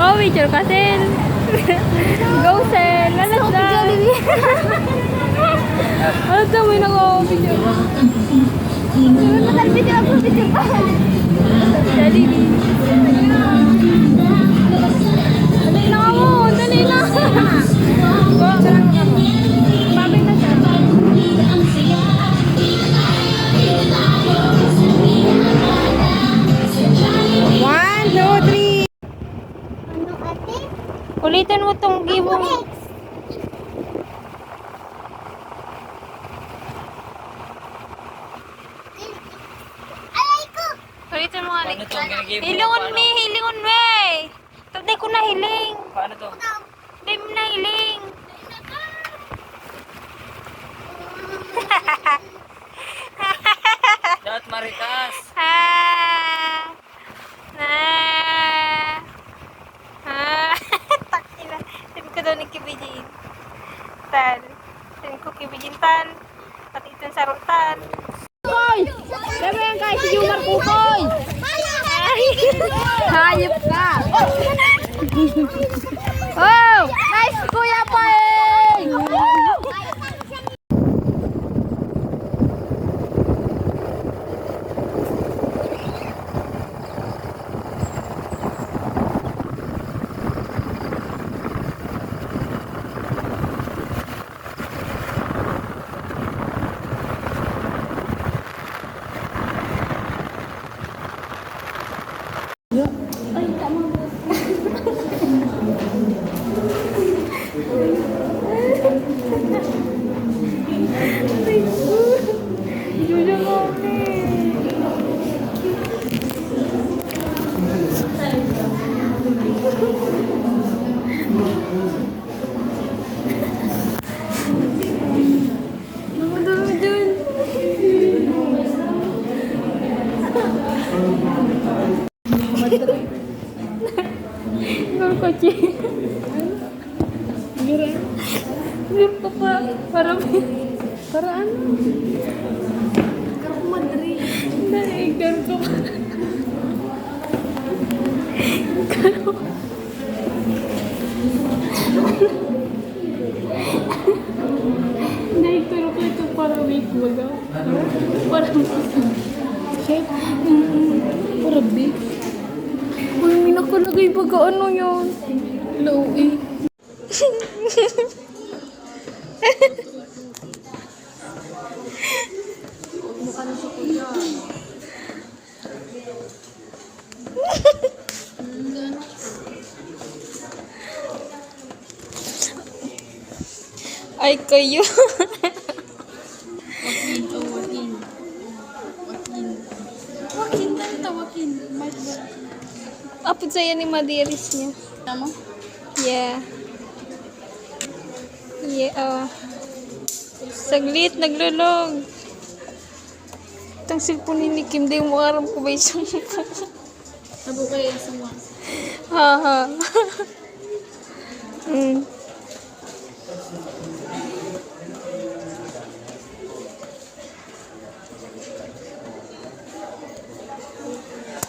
Oh, picture ka, Sel. Go, Sel. Lalas na. Ano ito? May naka-picture. Picture ako, picture pa. Jollibee. Dali lang ako. Dali lang. Go. Babay na siya. One, two, three. Ano ate? Ulitin mo tong gibong. Alay ko! Ulitin mo nga. Paano to? Ginagibong mo, Hilingon paano? me, hilingon me. Tapos ko na hiling. Paano to? Di mo na hiling. Dapat maritas. Ah. Ah. Ah. Takina. Sabi ko daw ni Kibijin. Tal. Sabi ko Kibijin tal. Pati itong sarutan. Kukoy! Sabi yan kay si Jumar Kukoy! Hayop ka! Oh! Nice Kuya Paeng! Kotse. Bir pa pa. Para ano? Garap Madrid. Naigar ko pa. Naituro ko ito para week baga. Para shape. Para big. Uy, may nakalagay baga ano yun? Low eh. Mukha na sa kuya. Ay, kayo. Wakin to wakin. Wakin na ito, wakin. Apod sa'yo ni Madiris niya. Tama? Yeah. Yeah, oh. Saglit, naglulog. Itong cellphone ni Kim, di mo aram ko ba isang Sabo kayo sa mga. haha. Mm.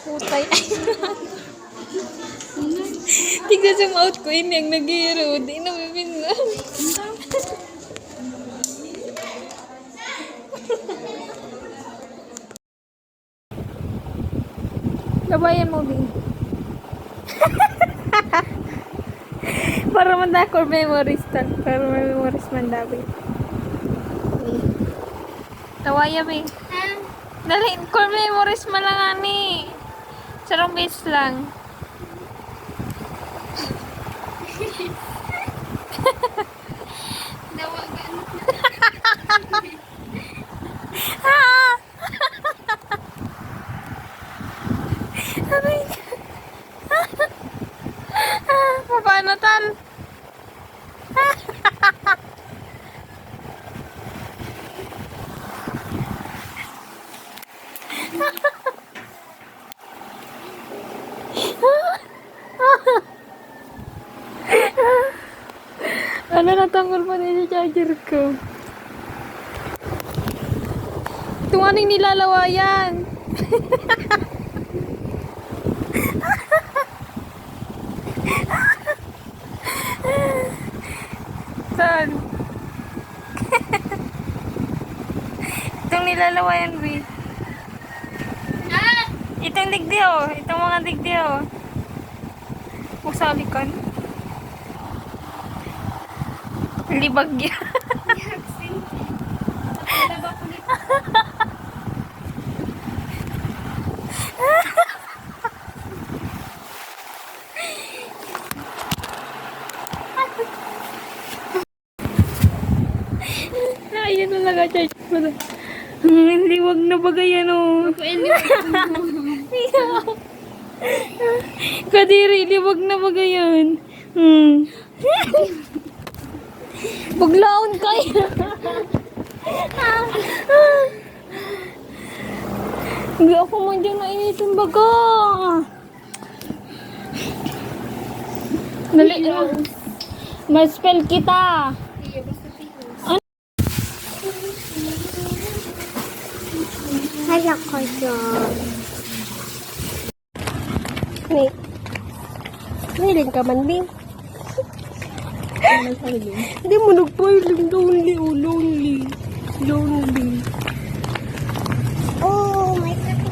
Putay. Tignan sa mouth ko, ini ang nag-iiro. Di na mabingan. Gabayan mo, Bing. Para mandakor memories tal. Para may memories man dabi. Tawaya, Bing. Dali, core memories man lang ani. Sarong base lang. Dawagan. Ah! Aray. Paano tal? Ano, natanggal pa din sa charger ko. Itong aning nilalawayan. lalawayan, Bi. Itong digdi, oh. Itong mga digdi, oh. Usali ka. Libag yan. Ayan na nag-charge pa na. Liwag na bagay yan, oh. Kadiri, liwag na bagay yan. Baglaon kayo. Hindi ako man dyan nainit yung baga. Dali, ma-spell kita. Hala ko dyan. Wait. Nailing ka man, Bing. Hindi mo nagpailing. Lonely, oh, lonely. Lonely. Oh, my God.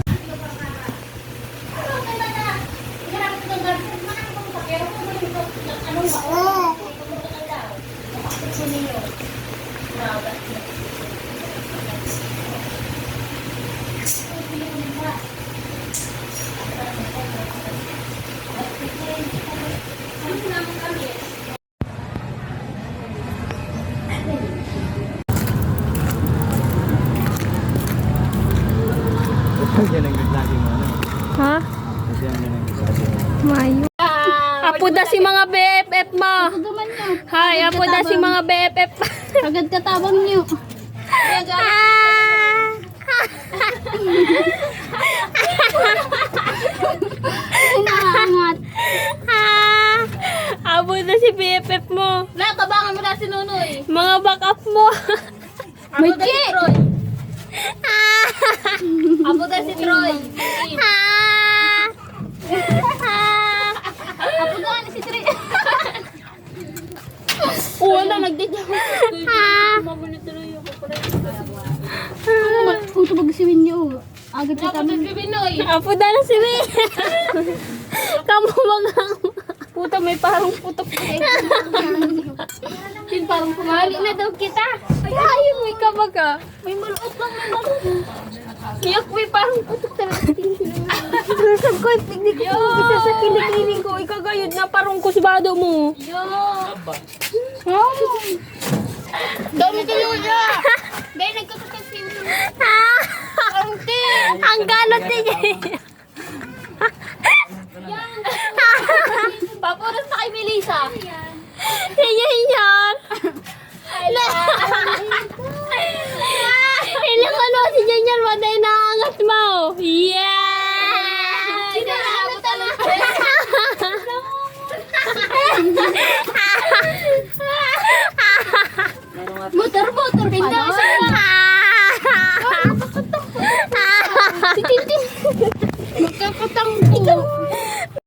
Yan ang naglagi mo, ano? Ha? Yan ang naglagi mo. Mayo. Apo da si mga BFF mo. Hi, apo da si mga BFF. Agad katabang niyo. Inaangat. Apo da si BFF mo. Nakabangan mo na si Nunoy. Mga backup mo. May si Troy. Abo na si Troy. Abo na si Troy. Wala, nagdidya. Mamonitorin ako pala. Kung tumagsiwin niyo, agad ka kami. Apo da na si B. Kamu magang. Puta, may parang putok eh. Sin parang pumali na daw kita. Ay, ayun, may kabaga. May maluot lang na maluot. Iyak, may parang putok talaga. Lusag ko, hindi ko isa sa kinikiling ko. Ikagayod na parang kusbado mo. Yo. Dami kayo na. Dahil nagkakasiw na. Ang galot niya. Papuros na kay Melissa. Yan yan.